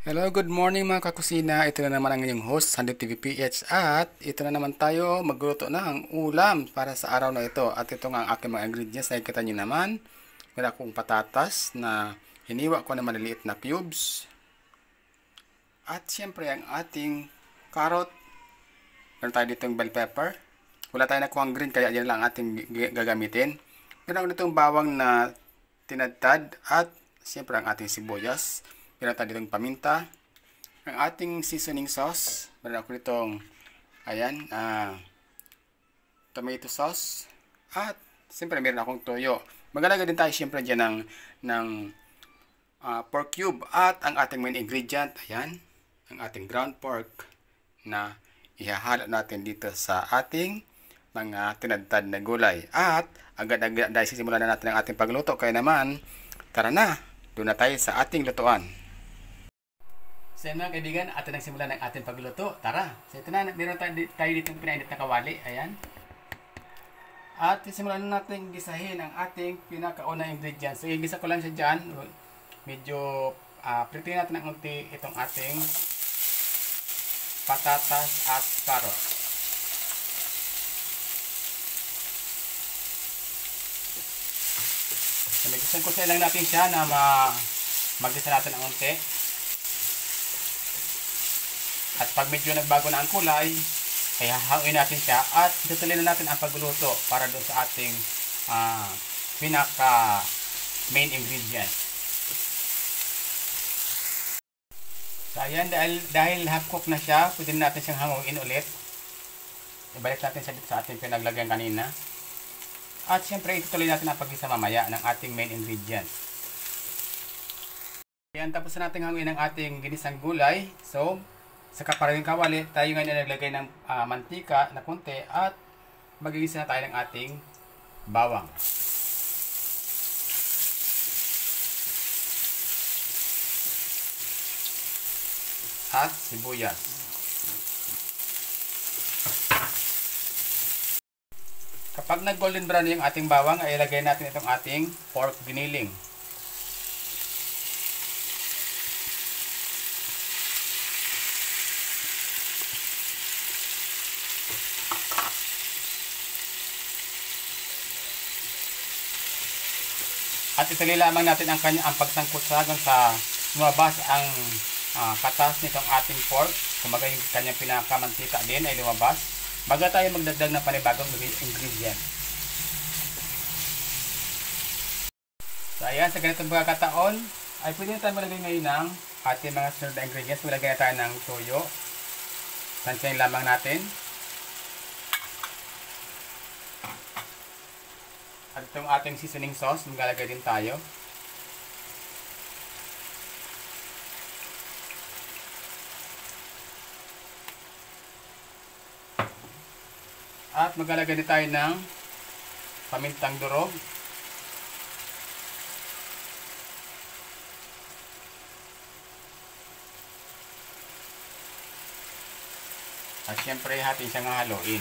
Hello, good morning mga kakusina. Ito na naman ang inyong host, Sandy TV PH, at ito na naman tayo magluto ng ulam para sa araw na ito. At ito nga ang aking mga ingredients. Nakikita nyo naman, meron akong patatas na hiniwa ko na maliliit na cubes. At siyempre ang ating carrot. Meron tayo ditong bell pepper. Wala tayo nakuha green kaya yan lang ating gagamitin. Meron ditong bawang na tinadtad at siyempre ang ating sibuyas. Meron tayo ditong paminta. Ang ating seasoning sauce. Meron ako ditong ayan, tomato sauce. At siyempre meron akong toyo. Maglalagay din tayo siyempre dyan ng pork cube. At ang ating main ingredient, ayan, ang ating ground pork na ihahalo natin dito sa ating mga tinadtad na gulay. At agad-agad dahil sisimulan na natin ang ating pagluto. Kaya naman, tara na, doon na tayo sa ating lutuan. So mga kaibigan, atin ang simulan ng ating pagluto. Tara, so ito na, meron tayo dito yung pinainit na kawali. Ayan. At simulan na natin gisahin ang ating pinakaunang ingredients. So igisa ko lang siya dyan. Medyo prituin natin ng unti itong ating patatas at carrot. So nagisan ko lang natin siya na magisa natin ng unti. At pag medyo nagbago na ang kulay, ay hahangin natin siya at tutuloy na natin ang pagluluto para doon sa ating pinaka main ingredient. So ayan, dahil half cook na siya, pwede natin siyang hanguin ulit. Ibalik natin siya dito sa ating pinaglagyan kanina. At siyempre itutuloy natin ang paggisa mamaya ng ating main ingredient. Ayan, tapos na natin hanguin ang ating ginisang gulay. So sa kaparing kawali, tayo ngayon naglagay ng mantika na konti at magigisa na tayo ng ating bawang. At sibuyas. Kapag nag-golden brown yung ating bawang, ay ilagay natin itong ating pork giniling. At ituloy lamang natin ang pagsangkot hanggang sa lumabas ang katas nitong ating pork. Kumaga yung kanyang pinakamantika din ay lumabas. Baga tayo magdagdag ng panibagong ingredient. So ayan, sa ganitong pagkakataon, ay pwede na tayo malagay ngayon ng ating mga sunod na ingredients. Malagay na tayo ng toyo. Tansyahin lamang natin. At itong ating seasoning sauce, maglalagay din tayo. At maglalagay din tayo ng pamintang durog. At syempre, atin siyang haluin.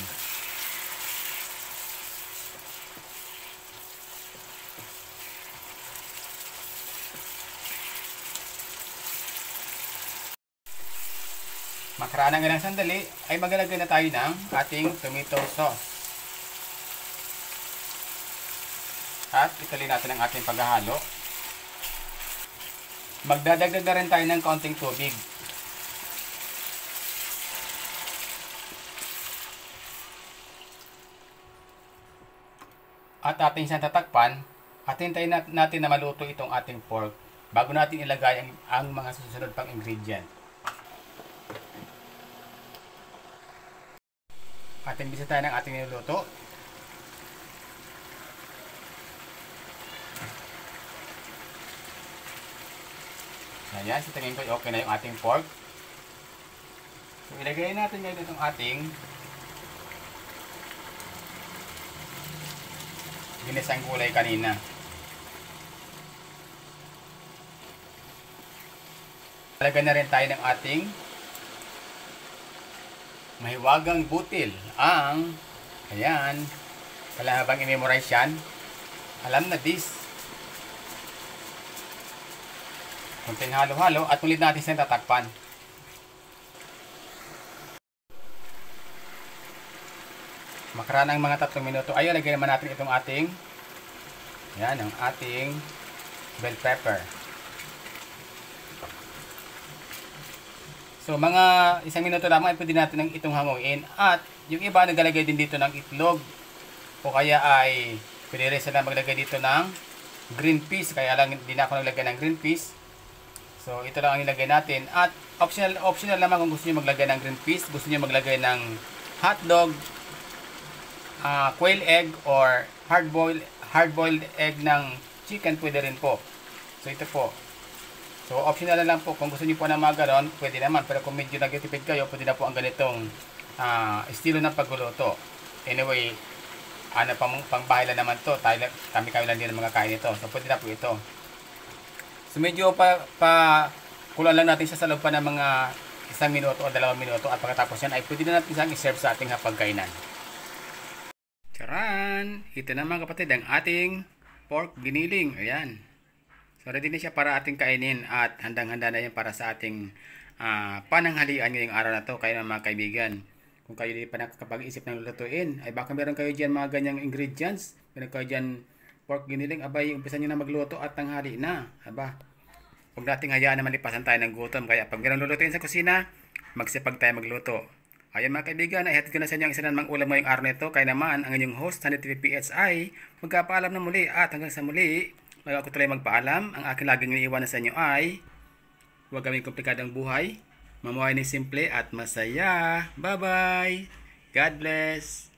Makaraan ng ilang sandali ay maglalagay na tayo ng ating tomato sauce. At ituloy natin ang ating paghahalo. Magdadagdag na rin tayo ng kaunting tubig. At ating siyang tatakpan at hintayin natin na maluto itong ating pork bago natin ilagay ang mga susunod pang ingredient. Ating bisa tayo ng ating niluluto. Ayan, sa tingin ko okay na yung ating pork. So ilagay natin ngayon itong ating ginisang gulay kanina. Ilagay na rin tayo ng ating mahiwagang butil. Ayan, kailangan habang i-memorize yan, alam na this. Kunting halo-halo at ulit natin siya tatakpan. Makaraan ng mga 3 minuto. Ayun, lagyan naman natin itong ating ang ating bell pepper. So, mga 1 minuto lamang ay pwede natin itong hanguin. At yung iba naglalagay din dito ng itlog. O kaya ay pwede rin sila maglagay dito ng green peas. Kaya lang hindi na ako naglagay ng green peas. So, ito lang ang ilagay natin. At optional naman kung gusto nyo maglagay ng green peas. Gusto nyo maglagay ng hotdog, quail egg, or hard-boiled egg ng chicken, pwede rin po. So, ito po. So, optional na lang po. Kung gusto niyo po na mga ganon, pwede naman. Pero kung medyo nagtitipid kayo, pwede na po ang ganitong estilo ng pagluluto. Anyway, pangbahay lang naman to. Kami lang din ng mga kain ito. So, pwede na po ito. So, medyo kulang lang natin siya sa loob pa ng mga 1 minuto o 2 minuto. At pagkatapos yan, ay pwede na natin siyang iserve sa ating hapagkainan. Charan! Ito na mga kapatid, ang ating pork giniling. Ayan. So, ready na siya para ating kainin at handang-handa na yan para sa ating pananghalian ngayong araw na to. Kaya mga kaibigan, kung kayo di pa nakakapag-isip ng lutuin, ay baka meron kayo dyan mga ganyang ingredients. Meron kayo dyan pork giniling, abay, umpisa nyo na magluto at tanghali na. Aba, huwag nating hayaan na malipasan tayo ng gutom. Kaya pag meron lulutuin sa kusina, magsipag tayo magluto. Ayan mga kaibigan, ay hatid ko na sa inyo ang isa namang ulam ngayong araw na ito. Kaya naman, ang inyong host, Sunny TV PHI, magkapaalam na muli at hanggang sa muli. Bago ako tuloy magpaalam, ang aking laging iniiwanan sa inyo ay huwag gawing komplikadong buhay, mamuhay ng simple at masaya. Bye-bye! God bless!